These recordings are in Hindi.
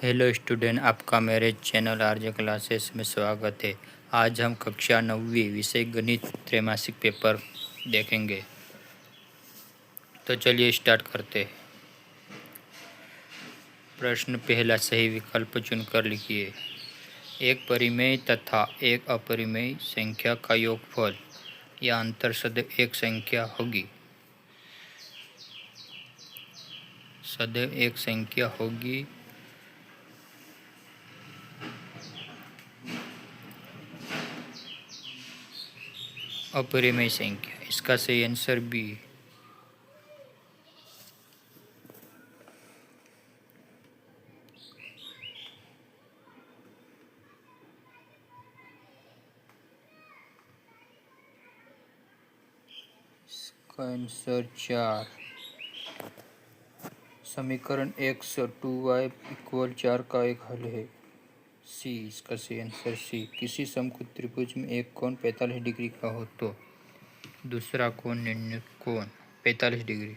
हेलो स्टूडेंट, आपका मेरे चैनल आरजे क्लासेस में स्वागत है। आज हम कक्षा 9वीं विषय गणित त्रैमासिक पेपर देखेंगे। तो चलिए स्टार्ट करते हैं। प्रश्न पहला, सही विकल्प चुनकर लिखिए। एक परिमेय तथा एक अपरिमेय संख्या का योगफल या अंतर सदैव एक संख्या होगी। सदैव एक संख्या होगी। अपरिमेय संख्या, इसका सही आंसर बी। इसका आंसर 4। समीकरण x 2y = 4 का एक हल है। सी, इसका सही आंसर सी। किसी समकोण त्रिभुज में एक कोण 45 डिग्री का हो तो दूसरा कोण निर्णीत कोण 45 डिग्री।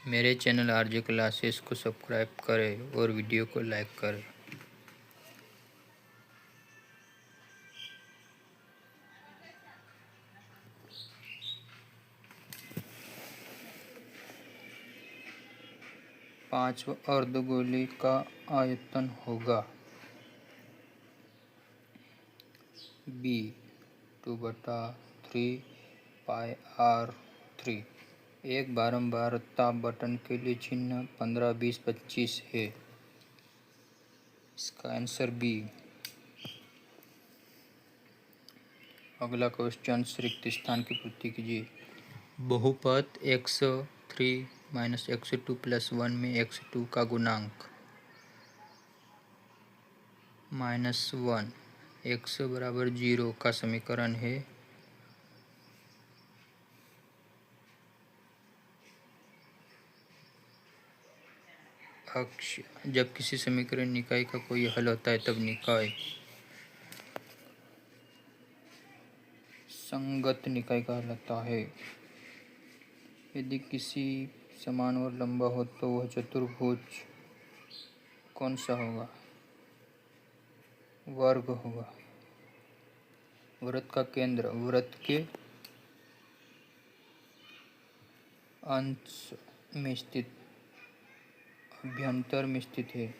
मेरे चैनल आरजे क्लासेस को सब्सक्राइब करें और वीडियो को लाइक करें। पांचवा अर्धगोले का आयतन होगा। B 2/3 πr3। एक बारंबारता बटन के लिए चिन्ह 15, 20, 25 है। इसका आंसर बी। अगला क्वेश्चन, रिक्त स्थान की पूर्ति कीजिए। बहुपद x3 - x2 + 1 में x2 का गुणांक -1 x = 0 का समीकरण है। अक्ष, जब किसी समीकरण निकाय का कोई हल होता है तब निकाय संगत निकाय कहलाता है। यदि किसी समान और लंबा हो तो वह चतुर्भुज कौन सा होगा? वर्ग होगा। वृत्त का केंद्र वृत्त के अंश में स्थित अभ्यंतर में स्थित है।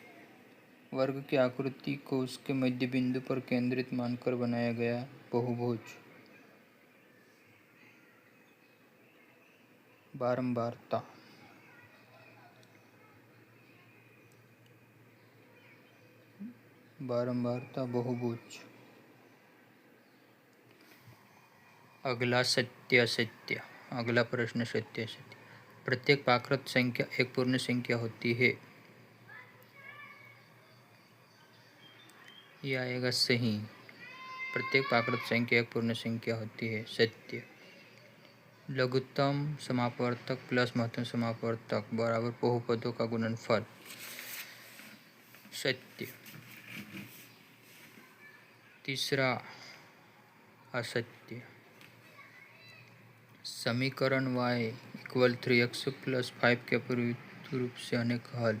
वर्ग की आकृति को उसके मध्य बिंदु पर केंद्रित मानकर बनाया गया बहुभुज। बारंबारता, बारंबारता बहुभुज। अगला सत्य असत्य। अगला प्रश्न सत्य असत्य। प्रत्येक प्राकृत संख्या एक पूर्ण संख्या होती है। यह आएगा सही। प्रत्येक प्राकृत संख्या एक पूर्ण संख्या होती है। सत्य। लघुत्तम समापवर्तक प्लस महत्तम समापवर्तक बराबर बहुपदों का गुणनफल। सत्य। तीसरा असत्य। समीकरण y = 3x + 5 के अपूर्णांक रूप से अनेक हल।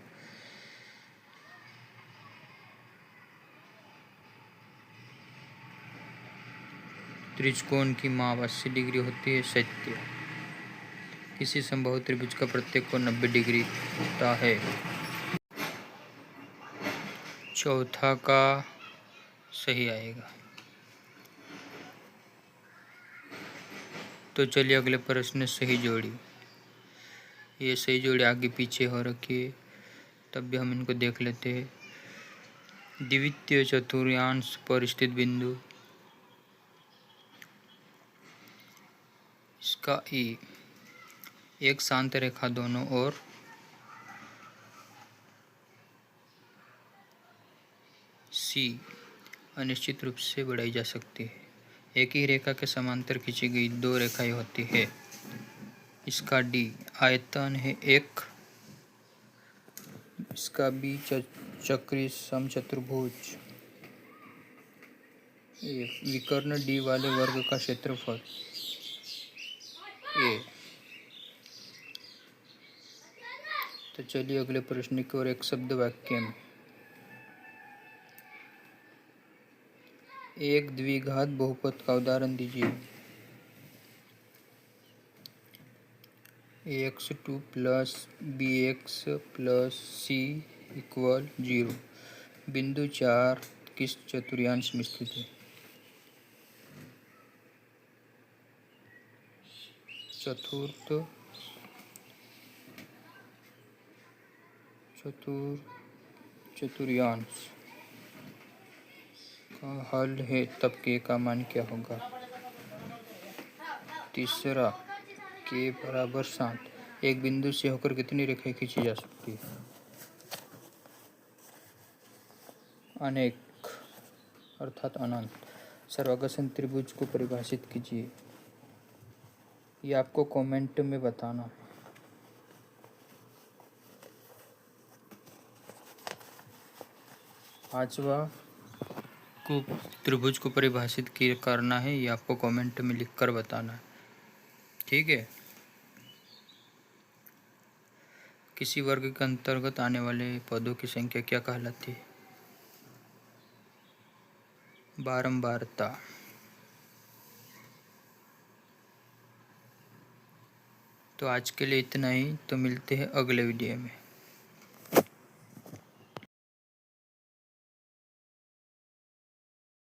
त्रिकोण की माप 80 डिग्री होती है। सत्य। किसी समबाहु त्रिभुज का प्रत्येक कोण 90 डिग्री होता है। चौथा का सही आएगा। तो चलिए अगले प्रश्न, सही जोड़ी। ये सही जोड़ी आगे पीछे हो रखी है, तब भी हम इनको देख लेते हैं। द्वितीय चतुर्थांश पर स्थित बिंदु, इसका ई। एक शांत रेखा दोनों ओर सी अनिश्चित रूप से बढ़ाई जा सकती है। एक ही रेखा के समांतर खींची गई दो रेखाएं होती है। इसका डी। आयतन है एक। इसका बी चक्रीय समचतुर्भुज। विकर्ण डी वाले वर्ग का क्षेत्रफल ए। तो चलिए अगले प्रश्न की ओर। एक शब्द वाक्य में एक द्विघात बहुपद का उदाहरण दीजिए। ax2 plus bx plus c equal 0। बिंदु 4 किस चतुर्थांश में स्थित है? चतुर्थांश का हल है, तब k का मान क्या होगा? तीसरा, k बराबर 7। एक बिंदु से होकर कितनी रेखाएं खींची जा सकती है? अनेक, अर्थात अनंत। सर्वागसन त्रिभुज को परिभाषित कीजिए। ये आपको कमेंट में बताना है। पांचवा को त्रिभुज को परिभाषित करना है, ये आपको कमेंट में लिखकर बताना है, ठीक है। किसी वर्ग के अंतर्गत आने वाले पदों की संख्या क्या कहलाती है? बारंबारता। तो आज के लिए इतना ही। तो मिलते हैं अगले वीडियो में।